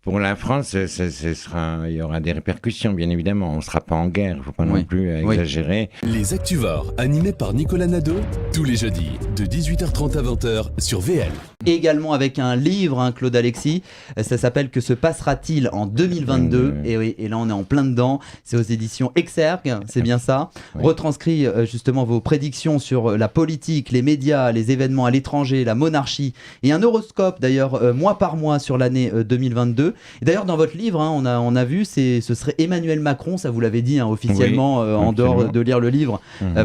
Pour la France, il y aura des répercussions, bien évidemment. On ne sera pas en guerre, il ne faut pas non plus exagérer. Les Actuvores, animés par Nicolas Nadeau, tous les jeudis, de 18h30 à 20h sur VL. Également avec un livre, hein, Claude Alexis, ça s'appelle « Que se passera-t-il en 2022 ?» Et là on est en plein dedans, c'est aux éditions Exergue, c'est bien ça. Retranscrit justement vos prédictions sur la politique, les médias, les événements à l'étranger, la monarchie, et un horoscope d'ailleurs mois par mois sur l'année 2022. Et d'ailleurs dans votre livre, hein, on a vu, ce serait Emmanuel Macron, ça vous l'avez dit hein, officiellement, en dehors de lire le livre,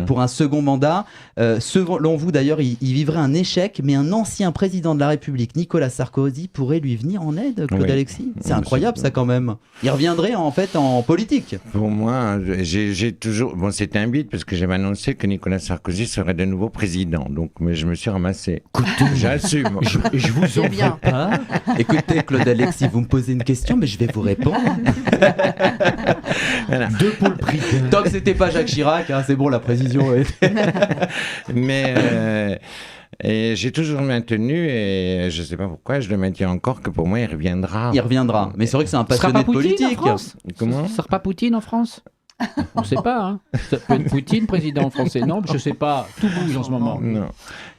pour un second mandat. Selon vous d'ailleurs, il vivrait un échec, mais un ancien président de la République, Nicolas Sarkozy, pourrait lui venir en aide, Claude Alexis. C'est incroyable ça quand même. Il reviendrait en fait en politique. Pour moi, j'ai toujours... Bon, c'était un bide parce que j'avais annoncé que Nicolas Sarkozy serait de nouveau président. Donc, mais je me suis ramassé. Écoutez, j'assume. Je vous en veux pas. Écoutez, Claude Alexis, vous me posez une question, mais je vais vous répondre. Voilà. Deux poules prises. Tant que c'était pas Jacques Chirac, hein, c'est bon, la précision. Mais et j'ai toujours maintenu, et je ne sais pas pourquoi, je le maintiens encore, que pour moi, il reviendra. Il reviendra. Mais c'est vrai que c'est un passionné de politique. Comment ? Ça sera pas Poutine en France ? On ne sait pas, hein. Ça peut être Poutine, président français. Non, je ne sais pas. Tout bouge en ce moment. Non.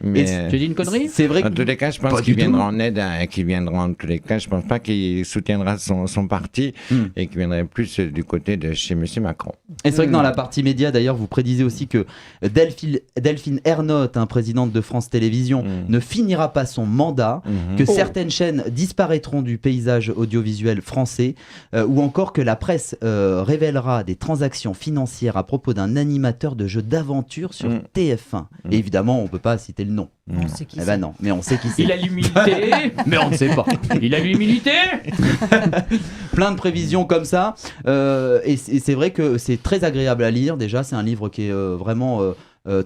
Mais tu dis une connerie ? C'est vrai que... En tous les cas, je pense qu'il viendra en aide, qu'il viendra en tous les cas. Je ne pense pas qu'il soutiendra son parti et qu'il viendrait plus du côté de chez M. Macron. Et c'est vrai que dans la partie média, d'ailleurs, vous prédisez aussi que Delphine Ernotte, présidente de France Télévisions, ne finira pas son mandat, que certaines chaînes disparaîtront du paysage audiovisuel français, ou encore que la presse révélera des transactions financières à propos d'un animateur de jeux d'aventure sur TF1. Et évidemment, on ne peut pas citer le nom. On sait qui c'est. Ben non, mais on sait qui c'est. Il a l'humilité. Mais on ne sait pas. Il a l'humilité. Plein de prévisions comme ça. Et c'est vrai que c'est très agréable à lire. Déjà, c'est un livre qui est vraiment...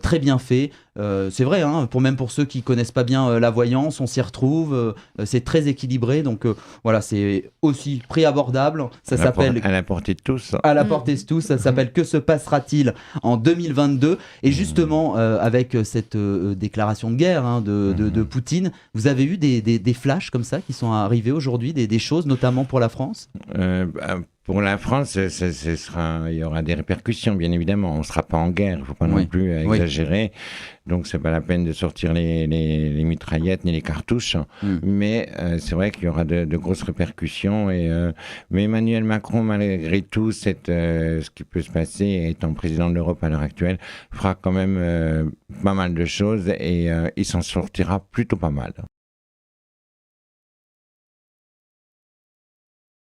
très bien fait, c'est vrai, hein, même pour ceux qui connaissent pas bien la voyance, on s'y retrouve, c'est très équilibré, donc voilà, c'est aussi prix abordable, ça s'appelle... À la portée de tous. À la portée de tous, ça s'appelle « Que se passera-t-il en 2022 ?» Et justement, avec cette déclaration de guerre de Poutine, vous avez eu des flashs comme ça qui sont arrivés aujourd'hui, des choses notamment pour la France ? Pour la France, il y aura des répercussions, bien évidemment. On ne sera pas en guerre, il ne faut pas non plus exagérer. Donc, ce n'est pas la peine de sortir les mitraillettes ni les cartouches. Mais c'est vrai qu'il y aura de grosses répercussions. Mais Emmanuel Macron, malgré tout, ce qui peut se passer, étant président de l'Europe à l'heure actuelle, fera quand même pas mal de choses et il s'en sortira plutôt pas mal.